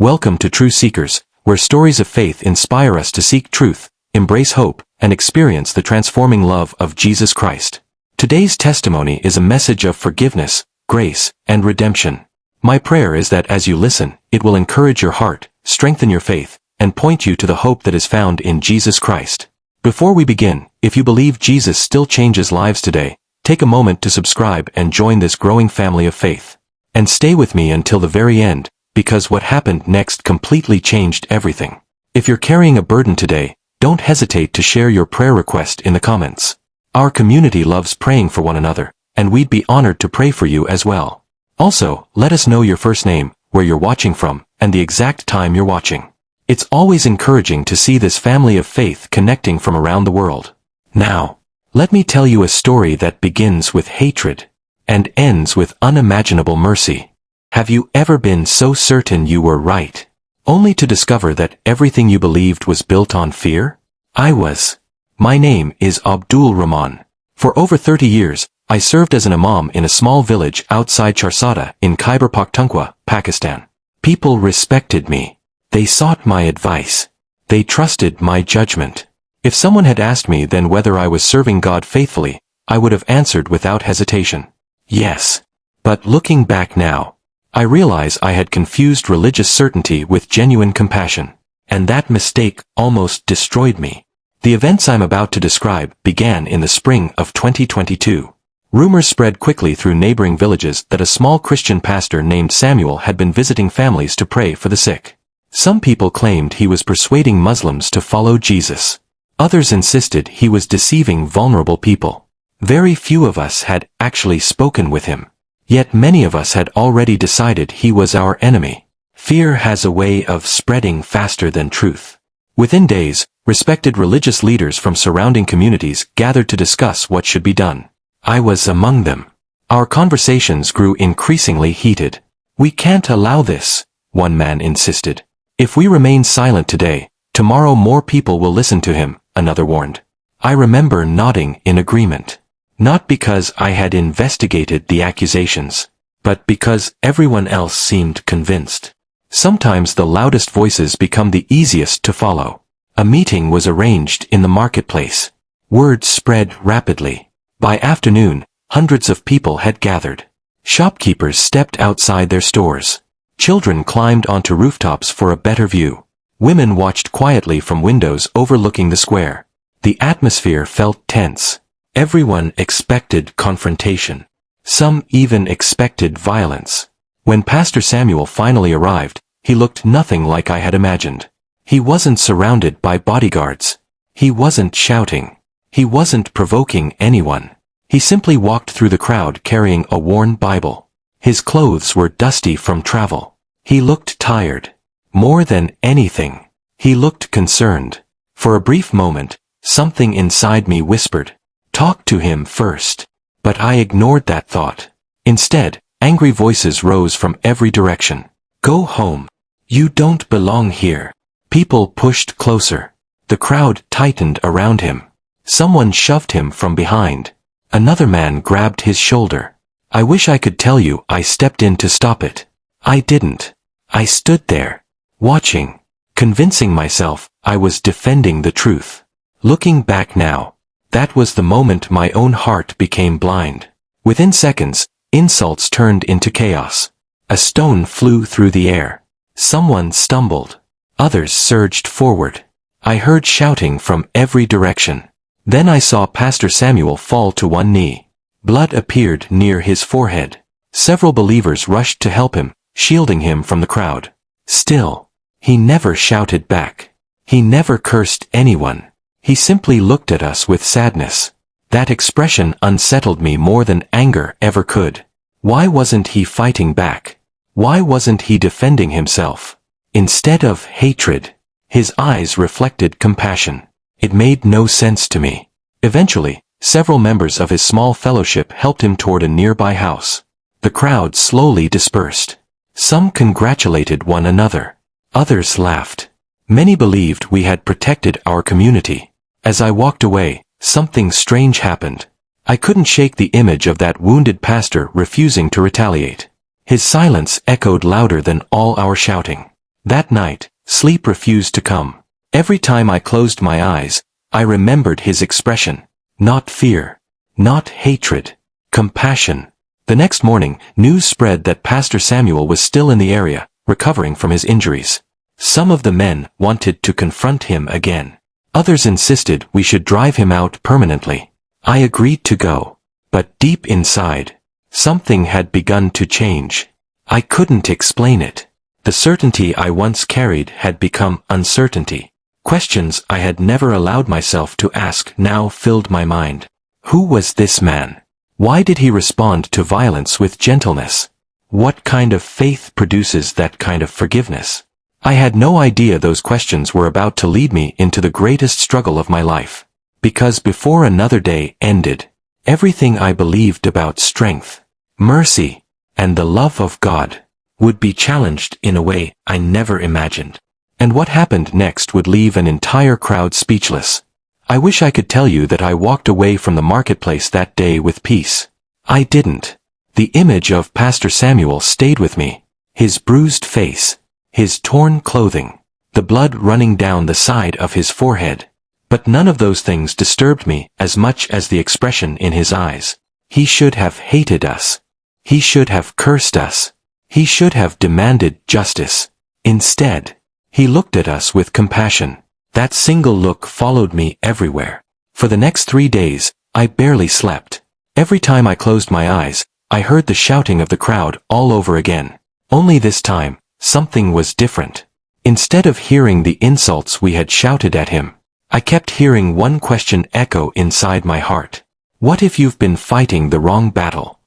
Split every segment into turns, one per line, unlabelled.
Welcome to True Seekers, where stories of faith inspire us to seek truth, embrace hope, and experience the transforming love of Jesus Christ. Today's testimony is a message of forgiveness, grace, and redemption. My prayer is that as you listen, it will encourage your heart, strengthen your faith, and point you to the hope that is found in Jesus Christ. Before we begin, if you believe Jesus still changes lives today, take a moment to subscribe and join this growing family of faith. And stay with me until the very end, because what happened next completely changed everything. If you're carrying a burden today, don't hesitate to share your prayer request in the comments. Our community loves praying for one another, and we'd be honored to pray for you as well. Also, let us know your first name, where you're watching from, and the exact time you're watching. It's always encouraging to see this family of faith connecting from around the world. Now, let me tell you a story that begins with hatred and ends with unimaginable mercy. Have you ever been so certain you were right, only to discover that everything you believed was built on fear? I was. My name is Abdul Rahman. For over 30 years, I served as an Imam in a small village outside Charsada in Khyber Pakhtunkhwa, Pakistan. People respected me. They sought my advice. They trusted my judgment. If someone had asked me then whether I was serving God faithfully, I would have answered without hesitation, yes. But looking back now, I realize I had confused religious certainty with genuine compassion, and that mistake almost destroyed me. The events I'm about to describe began in the spring of 2022. Rumors spread quickly through neighboring villages that a small Christian pastor named Samuel had been visiting families to pray for the sick. Some people claimed he was persuading Muslims to follow Jesus. Others insisted he was deceiving vulnerable people. Very few of us had actually spoken with him. Yet many of us had already decided he was our enemy. Fear has a way of spreading faster than truth. Within days, respected religious leaders from surrounding communities gathered to discuss what should be done. I was among them. Our conversations grew increasingly heated. "We can't allow this," one man insisted. "If we remain silent today, tomorrow more people will listen to him," another warned. I remember nodding in agreement. Not because I had investigated the accusations, but because everyone else seemed convinced. Sometimes the loudest voices become the easiest to follow. A meeting was arranged in the marketplace. Word spread rapidly. By afternoon, hundreds of people had gathered. Shopkeepers stepped outside their stores. Children climbed onto rooftops for a better view. Women watched quietly from windows overlooking the square. The atmosphere felt tense. Everyone expected confrontation. Some even expected violence. When Pastor Samuel finally arrived, he looked nothing like I had imagined. He wasn't surrounded by bodyguards. He wasn't shouting. He wasn't provoking anyone. He simply walked through the crowd carrying a worn Bible. His clothes were dusty from travel. He looked tired. More than anything, he looked concerned. For a brief moment, something inside me whispered, "Talk to him first." But I ignored that thought. Instead, angry voices rose from every direction. "Go home. You don't belong here." People pushed closer. The crowd tightened around him. Someone shoved him from behind. Another man grabbed his shoulder. I wish I could tell you I stepped in to stop it. I didn't. I stood there, watching, convincing myself I was defending the truth. Looking back now, that was the moment my own heart became blind. Within seconds, insults turned into chaos. A stone flew through the air. Someone stumbled. Others surged forward. I heard shouting from every direction. Then I saw Pastor Samuel fall to one knee. Blood appeared near his forehead. Several believers rushed to help him, shielding him from the crowd. Still, he never shouted back. He never cursed anyone. He simply looked at us with sadness. That expression unsettled me more than anger ever could. Why wasn't he fighting back? Why wasn't he defending himself? Instead of hatred, his eyes reflected compassion. It made no sense to me. Eventually, several members of his small fellowship helped him toward a nearby house. The crowd slowly dispersed. Some congratulated one another. Others laughed. Many believed we had protected our community. As I walked away, something strange happened. I couldn't shake the image of that wounded pastor refusing to retaliate. His silence echoed louder than all our shouting. That night, sleep refused to come. Every time I closed my eyes, I remembered his expression. Not fear. Not hatred. Compassion. The next morning, news spread that Pastor Samuel was still in the area, recovering from his injuries. Some of the men wanted to confront him again. Others insisted we should drive him out permanently. I agreed to go. But deep inside, something had begun to change. I couldn't explain it. The certainty I once carried had become uncertainty. Questions I had never allowed myself to ask now filled my mind. Who was this man? Why did he respond to violence with gentleness? What kind of faith produces that kind of forgiveness? I had no idea those questions were about to lead me into the greatest struggle of my life. Because before another day ended, everything I believed about strength, mercy, and the love of God would be challenged in a way I never imagined. And what happened next would leave an entire crowd speechless. I wish I could tell you that I walked away from the marketplace that day with peace. I didn't. The image of Pastor Samuel stayed with me. His bruised face, his torn clothing, the blood running down the side of his forehead. But none of those things disturbed me as much as the expression in his eyes. He should have hated us. He should have cursed us. He should have demanded justice. Instead, he looked at us with compassion. That single look followed me everywhere. For the next 3 days, I barely slept. Every time I closed my eyes, I heard the shouting of the crowd all over again. Only this time, something was different. Instead of hearing the insults we had shouted at him, I kept hearing one question echo inside my heart. What if you've been fighting the wrong battle?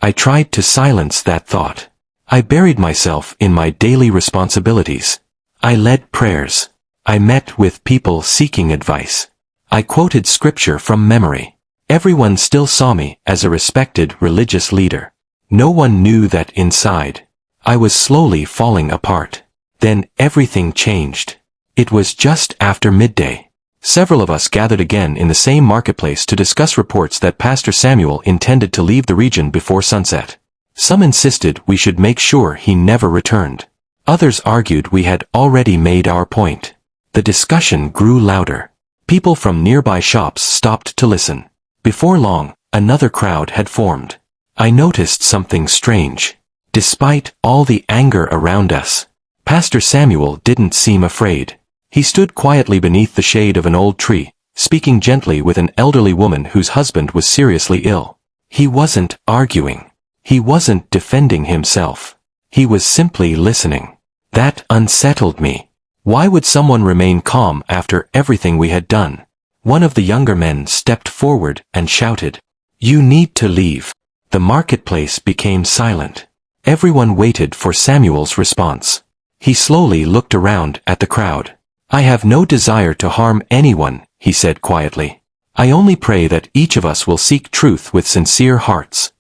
I tried to silence that thought. I buried myself in my daily responsibilities. I led prayers. I met with people seeking advice. I quoted scripture from memory. Everyone still saw me as a respected religious leader. No one knew that inside, I was slowly falling apart. Then everything changed. It was just after midday. Several of us gathered again in the same marketplace to discuss reports that Pastor Samuel intended to leave the region before sunset. Some insisted we should make sure he never returned. Others argued we had already made our point. The discussion grew louder. People from nearby shops stopped to listen. Before long, another crowd had formed. I noticed something strange. Despite all the anger around us, Pastor Samuel didn't seem afraid. He stood quietly beneath the shade of an old tree, speaking gently with an elderly woman whose husband was seriously ill. He wasn't arguing. He wasn't defending himself. He was simply listening. That unsettled me. Why would someone remain calm after everything we had done? One of the younger men stepped forward and shouted, "You need to leave." The marketplace became silent. Everyone waited for Samuel's response. He slowly looked around at the crowd. "I have no desire to harm anyone," he said quietly. "I only pray that each of us will seek truth with sincere hearts."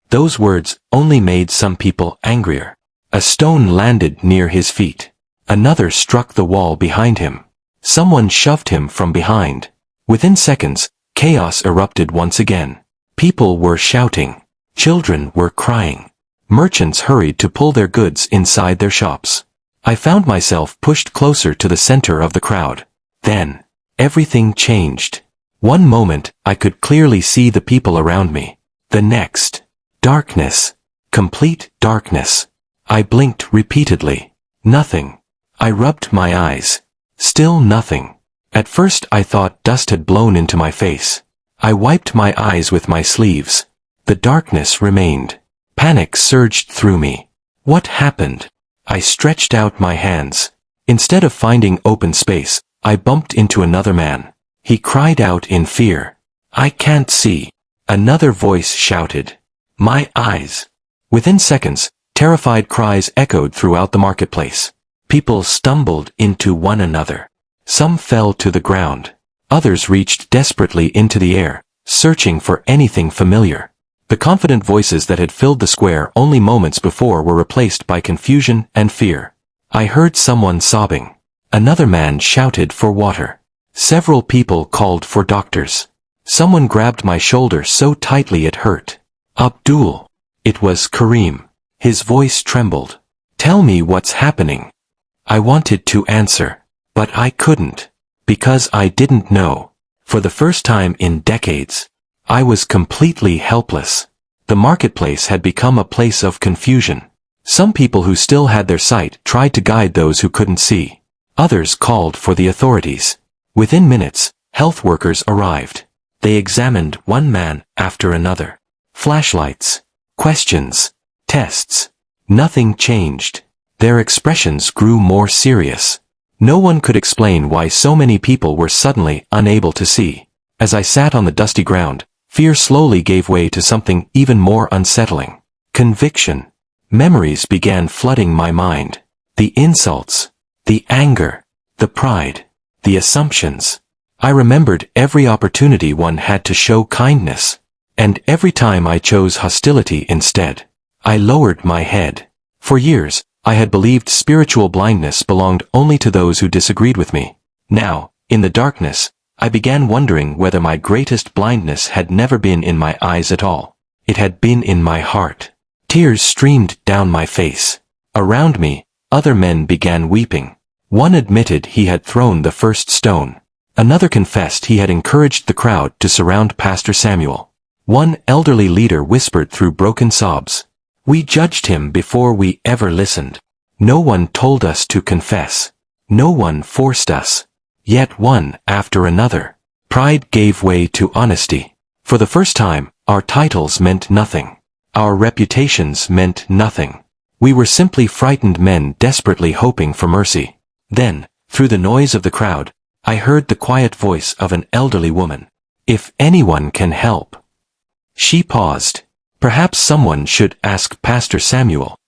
Those words only made some people angrier. A stone landed near his feet. Another struck the wall behind him. Someone shoved him from behind. Within seconds, chaos erupted once again. People were shouting. Children were crying. Merchants hurried to pull their goods inside their shops. I found myself pushed closer to the center of the crowd. Then, everything changed. One moment, I could clearly see the people around me. The next, darkness. Complete darkness. I blinked repeatedly. Nothing. I rubbed my eyes. Still nothing. At first I thought dust had blown into my face. I wiped my eyes with my sleeves. The darkness remained. Panic surged through me. What happened? I stretched out my hands. Instead of finding open space, I bumped into another man. He cried out in fear. "I can't see." Another voice shouted, "My eyes." Within seconds, terrified cries echoed throughout the marketplace. People stumbled into one another. Some fell to the ground. Others reached desperately into the air, searching for anything familiar. The confident voices that had filled the square only moments before were replaced by confusion and fear. I heard someone sobbing. Another man shouted for water. Several people called for doctors. Someone grabbed my shoulder so tightly it hurt. "Abdul." It was Kareem. His voice trembled. "Tell me what's happening." I wanted to answer, but I couldn't, because I didn't know. For the first time in decades, I was completely helpless. The marketplace had become a place of confusion. Some people who still had their sight tried to guide those who couldn't see. Others called for the authorities. Within minutes, health workers arrived. They examined one man after another. Flashlights, questions, tests. Nothing changed. Their expressions grew more serious. No one could explain why so many people were suddenly unable to see. As I sat on the dusty ground, fear slowly gave way to something even more unsettling. Conviction. Memories began flooding my mind. The insults, the anger, the pride, the assumptions. I remembered every opportunity one had to show kindness, and every time I chose hostility instead. I lowered my head. For years, I had believed spiritual blindness belonged only to those who disagreed with me. Now, in the darkness, I began wondering whether my greatest blindness had never been in my eyes at all. It had been in my heart. Tears streamed down my face. Around me, other men began weeping. One admitted he had thrown the first stone. Another confessed he had encouraged the crowd to surround Pastor Samuel. One elderly leader whispered through broken sobs, "We judged him before we ever listened. No one told us to confess. No one forced us." Yet one after another, pride gave way to honesty. For the first time, our titles meant nothing. Our reputations meant nothing. We were simply frightened men desperately hoping for mercy. Then, through the noise of the crowd, I heard the quiet voice of an elderly woman. "If anyone can help." She paused. Perhaps someone should ask Pastor Samuel.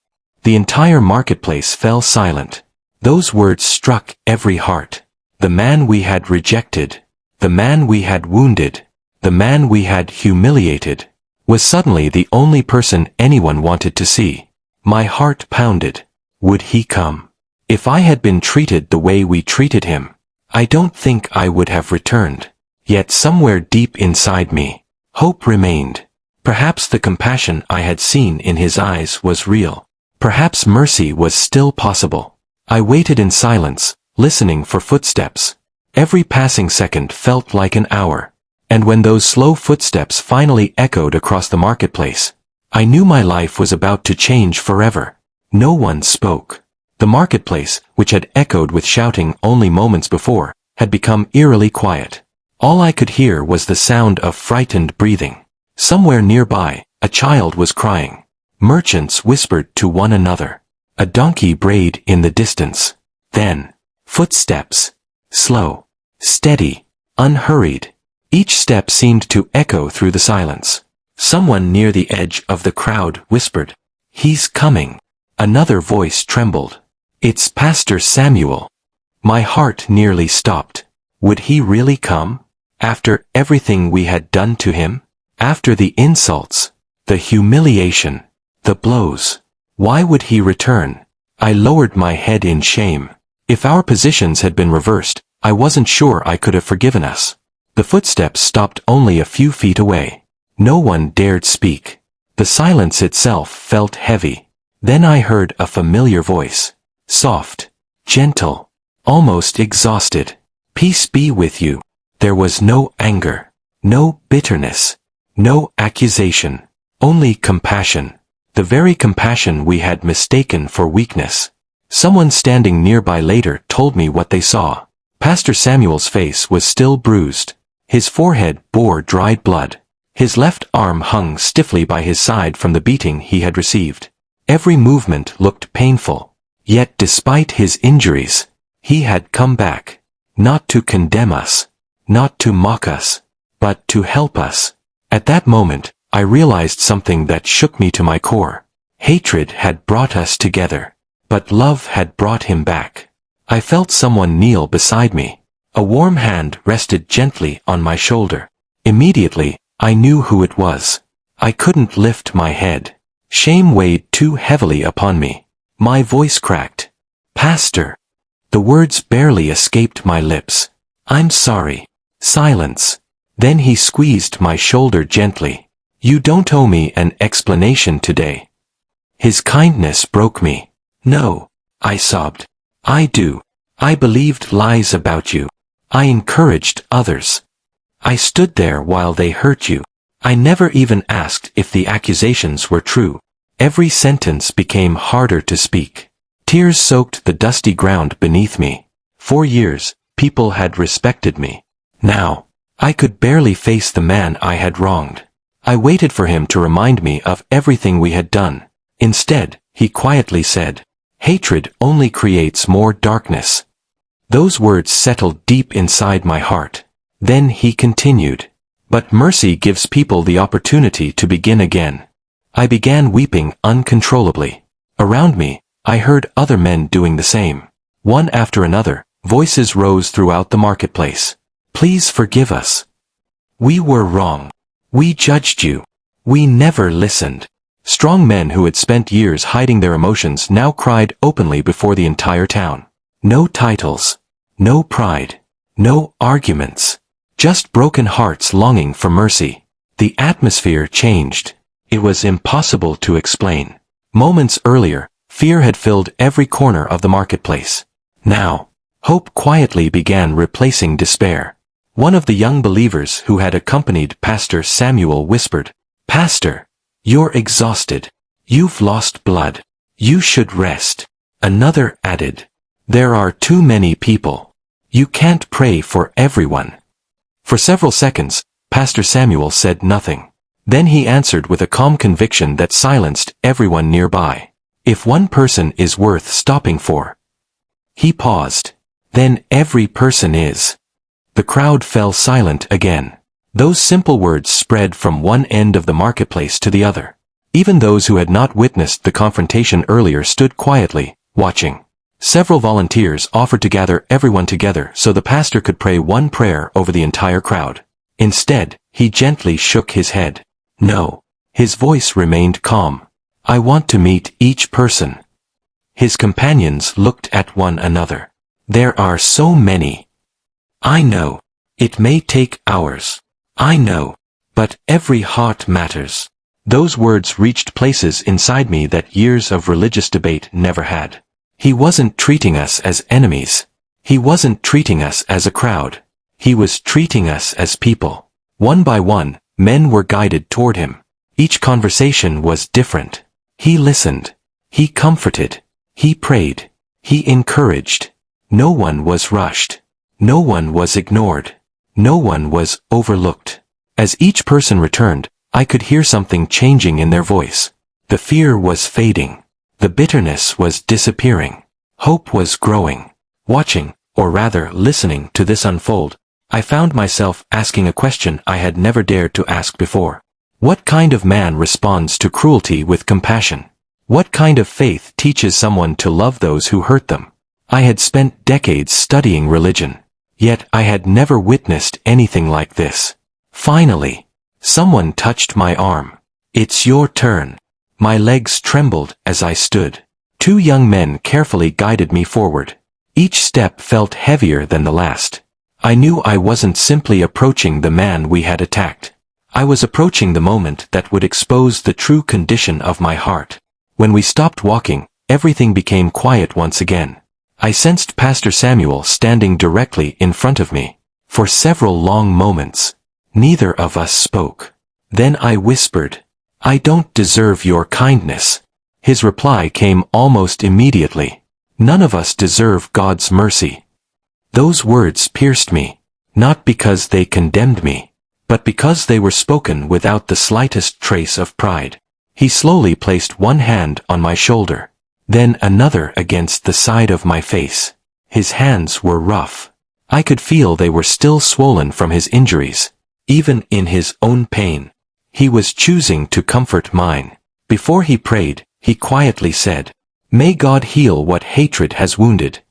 The entire marketplace fell silent. Those words struck every heart. The man we had rejected, the man we had wounded, the man we had humiliated, was suddenly the only person anyone wanted to see. My heart pounded. Would he come? If I had been treated the way we treated him, I don't think I would have returned. Yet somewhere deep inside me, hope remained. Perhaps the compassion I had seen in his eyes was real. Perhaps mercy was still possible. I waited in silence, listening for footsteps. Every passing second felt like an hour. And when those slow footsteps finally echoed across the marketplace, I knew my life was about to change forever. No one spoke. The marketplace, which had echoed with shouting only moments before, had become eerily quiet. All I could hear was the sound of frightened breathing. Somewhere nearby, a child was crying. Merchants whispered to one another. A donkey brayed in the distance. Then, footsteps. Slow, steady, unhurried. Each step seemed to echo through the silence. Someone near the edge of the crowd whispered, "He's coming." Another voice trembled. "It's Pastor Samuel." My heart nearly stopped. Would he really come? After everything we had done to him? After the insults, the humiliation, the blows? Why would he return? I lowered my head in shame. If our positions had been reversed, I wasn't sure I could have forgiven us. The footsteps stopped only a few feet away. No one dared speak. The silence itself felt heavy. Then I heard a familiar voice. Soft, gentle, almost exhausted. "Peace be with you." There was no anger, no bitterness, no accusation, only compassion. The very compassion we had mistaken for weakness. Someone standing nearby later told me what they saw. Pastor Samuel's face was still bruised. His forehead bore dried blood. His left arm hung stiffly by his side from the beating he had received. Every movement looked painful. Yet despite his injuries, he had come back. Not to condemn us, not to mock us, but to help us. At that moment, I realized something that shook me to my core. Hatred had brought us together, but love had brought him back. I felt someone kneel beside me. A warm hand rested gently on my shoulder. Immediately, I knew who it was. I couldn't lift my head. Shame weighed too heavily upon me. My voice cracked. "Pastor." The words barely escaped my lips. "I'm sorry." Silence. Then he squeezed my shoulder gently. "You don't owe me an explanation today." His kindness broke me. "No," I sobbed. I do. I believed lies about you. I encouraged others. I stood there while they hurt you. I never even asked if the accusations were true. Every sentence became harder to speak. Tears soaked the dusty ground beneath me. For years, people had respected me. Now, I could barely face the man I had wronged. I waited for him to remind me of everything we had done. Instead, he quietly said, "Hatred only creates more darkness." Those words settled deep inside my heart. Then he continued, "But mercy gives people the opportunity to begin again." I began weeping uncontrollably. Around me, I heard other men doing the same. One after another, voices rose throughout the marketplace. "Please forgive us. We were wrong. We judged you. We never listened." Strong men who had spent years hiding their emotions now cried openly before the entire town. No titles. No pride. No arguments. Just broken hearts longing for mercy. The atmosphere changed. It was impossible to explain. Moments earlier, fear had filled every corner of the marketplace. Now, hope quietly began replacing despair. One of the young believers who had accompanied Pastor Samuel whispered, "Pastor, you're exhausted. You've lost blood. You should rest." Another added, "There are too many people. You can't pray for everyone." For several seconds, Pastor Samuel said nothing. Then he answered with a calm conviction that silenced everyone nearby. "If one person is worth stopping for." He paused. "Then every person is." The crowd fell silent again. Those simple words spread from one end of the marketplace to the other. Even those who had not witnessed the confrontation earlier stood quietly, watching. Several volunteers offered to gather everyone together so the pastor could pray one prayer over the entire crowd. Instead, he gently shook his head. "No." His voice remained calm. "I want to meet each person." His companions looked at one another. "There are so many." "I know. It may take hours." "I know. But every heart matters." Those words reached places inside me that years of religious debate never had. He wasn't treating us as enemies. He wasn't treating us as a crowd. He was treating us as people. One by one, men were guided toward him. Each conversation was different. He listened. He comforted. He prayed. He encouraged. No one was rushed. No one was ignored. No one was overlooked. As each person returned, I could hear something changing in their voice. The fear was fading. The bitterness was disappearing. Hope was growing. Watching, or rather listening to this unfold, I found myself asking a question I had never dared to ask before. What kind of man responds to cruelty with compassion? What kind of faith teaches someone to love those who hurt them? I had spent decades studying religion, yet I had never witnessed anything like this. Finally, someone touched my arm. "It's your turn." My legs trembled as I stood. Two young men carefully guided me forward. Each step felt heavier than the last. I knew I wasn't simply approaching the man we had attacked. I was approaching the moment that would expose the true condition of my heart. When we stopped walking, everything became quiet once again. I sensed Pastor Samuel standing directly in front of me. For several long moments, neither of us spoke. Then I whispered, "I don't deserve your kindness." His reply came almost immediately. "None of us deserve God's mercy." Those words pierced me, not because they condemned me, but because they were spoken without the slightest trace of pride. He slowly placed one hand on my shoulder, then another against the side of my face. His hands were rough. I could feel they were still swollen from his injuries. Even in his own pain, he was choosing to comfort mine. Before he prayed, he quietly said, "May God heal what hatred has wounded."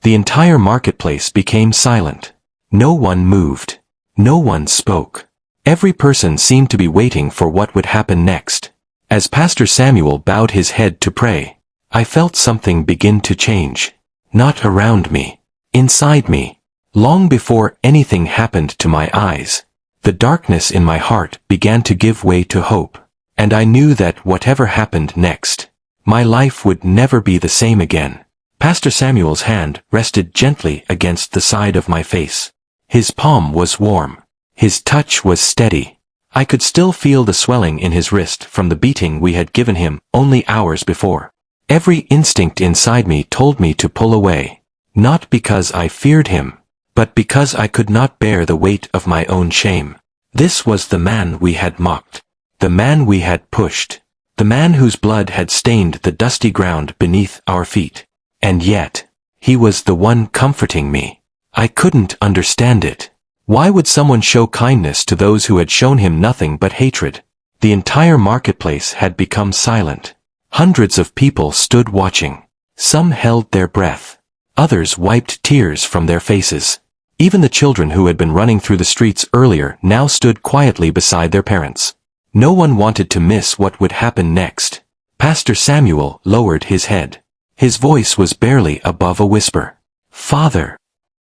The entire marketplace became silent. No one moved. No one spoke. Every person seemed to be waiting for what would happen next. As Pastor Samuel bowed his head to pray, I felt something begin to change. Not around me. Inside me. Long before anything happened to my eyes, the darkness in my heart began to give way to hope. And I knew that whatever happened next, my life would never be the same again. Pastor Samuel's hand rested gently against the side of my face. His palm was warm. His touch was steady. I could still feel the swelling in his wrist from the beating we had given him only hours before. Every instinct inside me told me to pull away. Not because I feared him, but because I could not bear the weight of my own shame. This was the man we had mocked. The man we had pushed. The man whose blood had stained the dusty ground beneath our feet. And yet, he was the one comforting me. I couldn't understand it. Why would someone show kindness to those who had shown him nothing but hatred? The entire marketplace had become silent. Hundreds of people stood watching. Some held their breath. Others wiped tears from their faces. Even the children who had been running through the streets earlier now stood quietly beside their parents. No one wanted to miss what would happen next. Pastor Samuel lowered his head. His voice was barely above a whisper. "Father."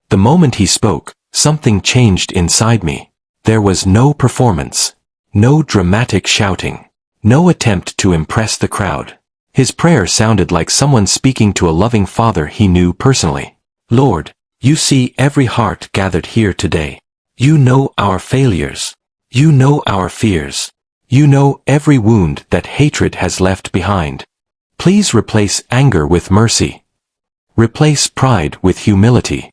The moment he spoke, something changed inside me. There was no performance. No dramatic shouting. No attempt to impress the crowd. His prayer sounded like someone speaking to a loving father he knew personally. "Lord, you see every heart gathered here today. You know our failures. You know our fears. You know every wound that hatred has left behind. Please replace anger with mercy. Replace pride with humility.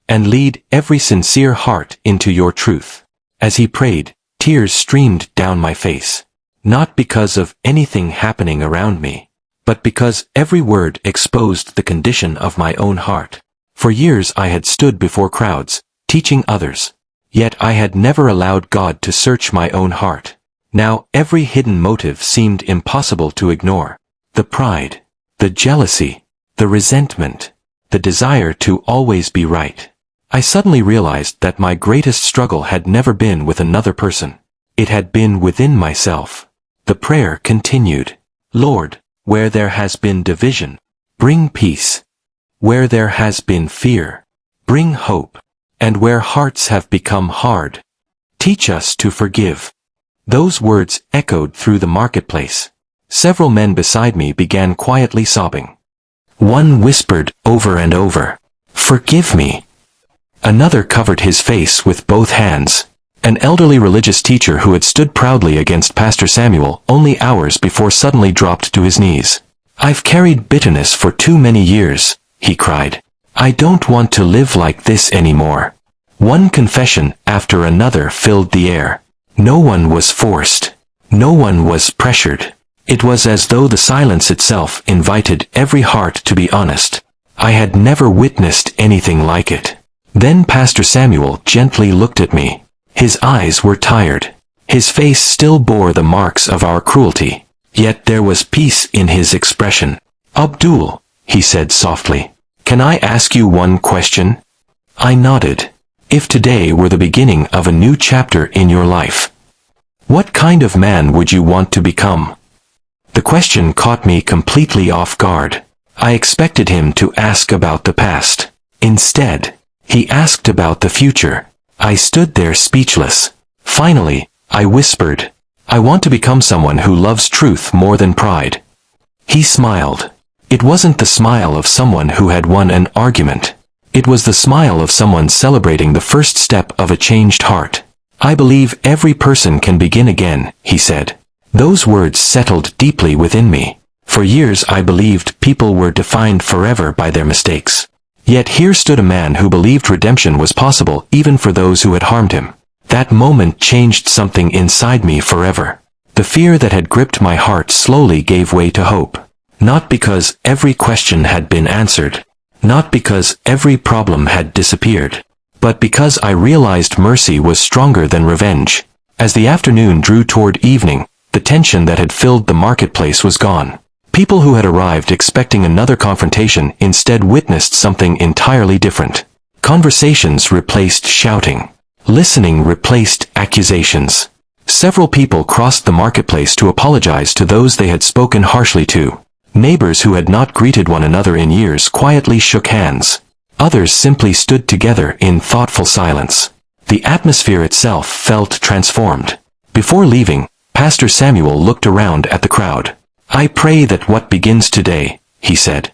And lead every sincere heart into your truth." As he prayed, tears streamed down my face. Not because of anything happening around me, but because every word exposed the condition of my own heart. For years I had stood before crowds, teaching others. Yet I had never allowed God to search my own heart. Now every hidden motive seemed impossible to ignore. The pride, the jealousy, the resentment, the desire to always be right. I suddenly realized that my greatest struggle had never been with another person. It had been within myself. The prayer continued. "Lord, where there has been division, bring peace. Where there has been fear, bring hope. And where hearts have become hard, teach us to forgive." Those words echoed through the marketplace. Several men beside me began quietly sobbing. One whispered over and over, "Forgive me." Another covered his face with both hands. An elderly religious teacher who had stood proudly against Pastor Samuel only hours before suddenly dropped to his knees. "I've carried bitterness for too many years," he cried. "I don't want to live like this anymore." One confession after another filled the air. No one was forced. No one was pressured. It was as though the silence itself invited every heart to be honest. I had never witnessed anything like it. Then Pastor Samuel gently looked at me. His eyes were tired. His face still bore the marks of our cruelty. Yet there was peace in his expression. "Abdul," he said softly, "can I ask you one question?" I nodded. "If today were the beginning of a new chapter in your life, what kind of man would you want to become?" The question caught me completely off guard. I expected him to ask about the past. Instead, he asked about the future. I stood there speechless. Finally, I whispered, "I want to become someone who loves truth more than pride." He smiled. It wasn't the smile of someone who had won an argument. It was the smile of someone celebrating the first step of a changed heart. "I believe every person can begin again," he said. Those words settled deeply within me. For years I believed people were defined forever by their mistakes. Yet here stood a man who believed redemption was possible even for those who had harmed him. That moment changed something inside me forever. The fear that had gripped my heart slowly gave way to hope. Not because every question had been answered. Not because every problem had disappeared. But because I realized mercy was stronger than revenge. As the afternoon drew toward evening, the tension that had filled the marketplace was gone. People who had arrived expecting another confrontation instead witnessed something entirely different. Conversations replaced shouting. Listening replaced accusations. Several people crossed the marketplace to apologize to those they had spoken harshly to. Neighbors who had not greeted one another in years quietly shook hands. Others simply stood together in thoughtful silence. The atmosphere itself felt transformed. Before leaving, Pastor Samuel looked around at the crowd. "I pray that what begins today," he said,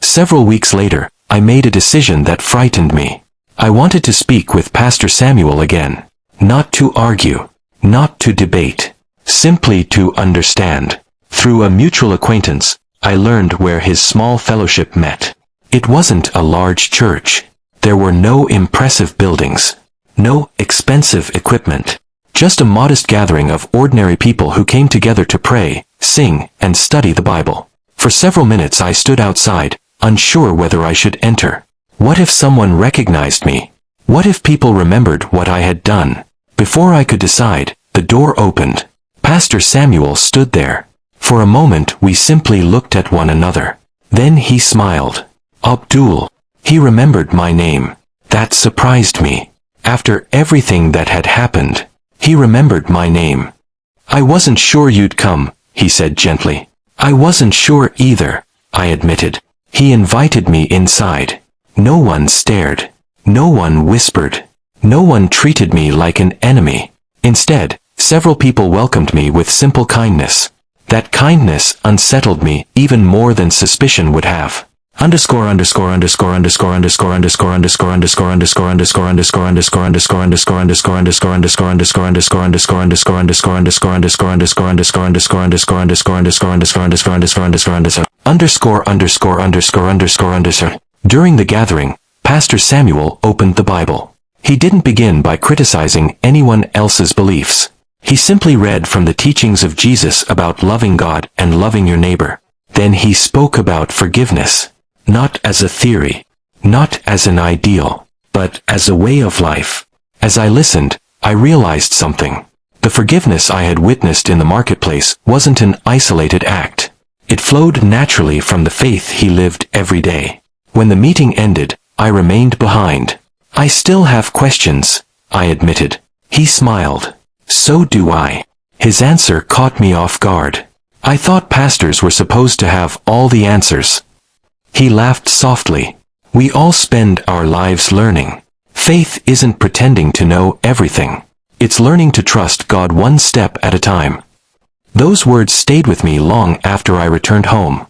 Several weeks later, I made a decision that frightened me. I wanted to speak with Pastor Samuel again. Not to argue. Not to debate. Simply to understand. Through a mutual acquaintance, I learned where his small fellowship met. It wasn't a large church. There were no impressive buildings. No expensive equipment. Just a modest gathering of ordinary people who came together to pray, sing, and study the Bible. For several minutes I stood outside, unsure whether I should enter. What if someone recognized me? What if people remembered what I had done? Before I could decide, the door opened. Pastor Samuel stood there. For a moment we simply looked at one another. Then he smiled. Abdul. He remembered my name. That surprised me. After everything that had happened, he remembered my name. I wasn't sure you'd come, he said gently. I wasn't sure either, I admitted. He invited me inside. No one stared. No one whispered. No one treated me like an enemy. Instead, several people welcomed me with simple kindness. That kindness unsettled me even more than suspicion would have. During the gathering, Pastor Samuel opened the Bible. He didn't begin by criticizing anyone else's beliefs. He simply read from the teachings of Jesus about loving God and loving your neighbor. Then he spoke about forgiveness. Not as a theory, not as an ideal, but as a way of life. As I listened, I realized something. The forgiveness I had witnessed in the marketplace wasn't an isolated act. It flowed naturally from the faith he lived every day. When the meeting ended, I remained behind. I still have questions, I admitted. He smiled. So do I. His answer caught me off guard. I thought pastors were supposed to have all the answers. He laughed softly. We all spend our lives learning. Faith isn't pretending to know everything. It's learning to trust God one step at a time. Those words stayed with me long after I returned home.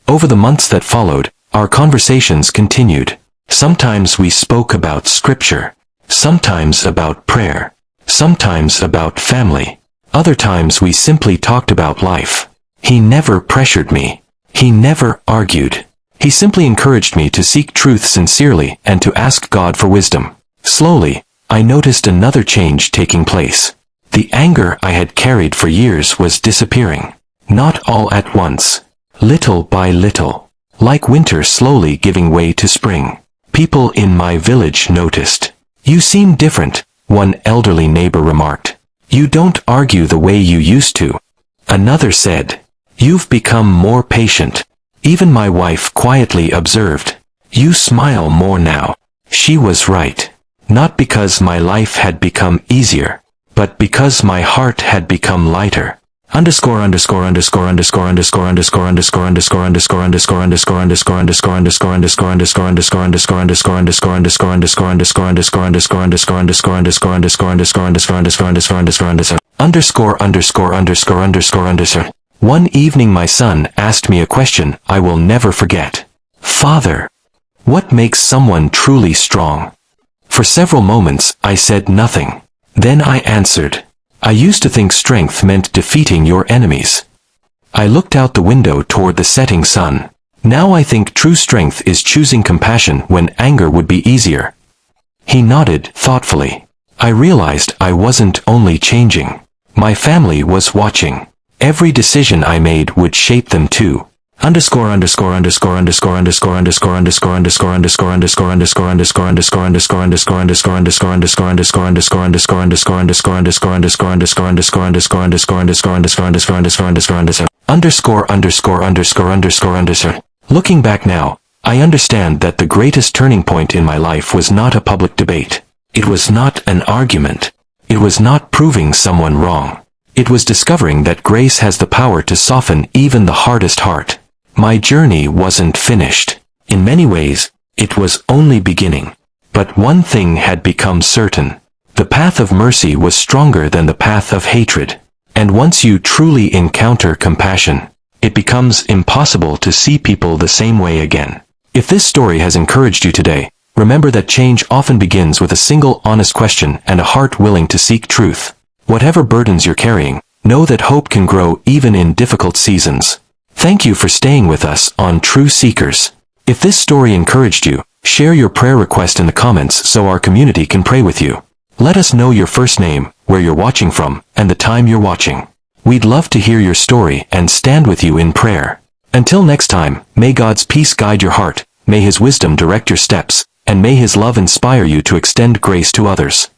Over the months that followed, our conversations continued. Sometimes we spoke about scripture. Sometimes about prayer. Sometimes about family. Other times we simply talked about life. He never pressured me. He never argued. He simply encouraged me to seek truth sincerely and to ask God for wisdom. Slowly, I noticed another change taking place. The anger I had carried for years was disappearing. Not all at once. Little by little. Like winter slowly giving way to spring. People in my village noticed. You seem different, one elderly neighbor remarked. You don't argue the way you used to. Another said. You've become more patient. Even my wife quietly observed. You smile more now. She was right. Not because my life had become easier, but because my heart had become lighter. One evening my son asked me a question I will never forget. Father, what makes someone truly strong? For several moments I said nothing. Then I answered. I used to think strength meant defeating your enemies. I looked out the window toward the setting sun. Now I think true strength is choosing compassion when anger would be easier. He nodded thoughtfully. I realized I wasn't only changing. My family was watching. Every decision I made would shape them too. Looking back now, I understand that the greatest turning point in my life was not a public debate. It was not an argument. It was not proving someone wrong. It was discovering that grace has the power to soften even the hardest heart. My journey wasn't finished. In many ways, it was only beginning. But one thing had become certain. The path of mercy was stronger than the path of hatred. And once you truly encounter compassion, it becomes impossible to see people the same way again. If this story has encouraged you today, remember that change often begins with a single honest question and a heart willing to seek truth. Whatever burdens you're carrying, know that hope can grow even in difficult seasons. Thank you for staying with us on True Seekers. If this story encouraged you, share your prayer request in the comments so our community can pray with you. Let us know your first name, where you're watching from, and the time you're watching. We'd love to hear your story and stand with you in prayer. Until next time, may God's peace guide your heart, may His wisdom direct your steps, and may His love inspire you to extend grace to others.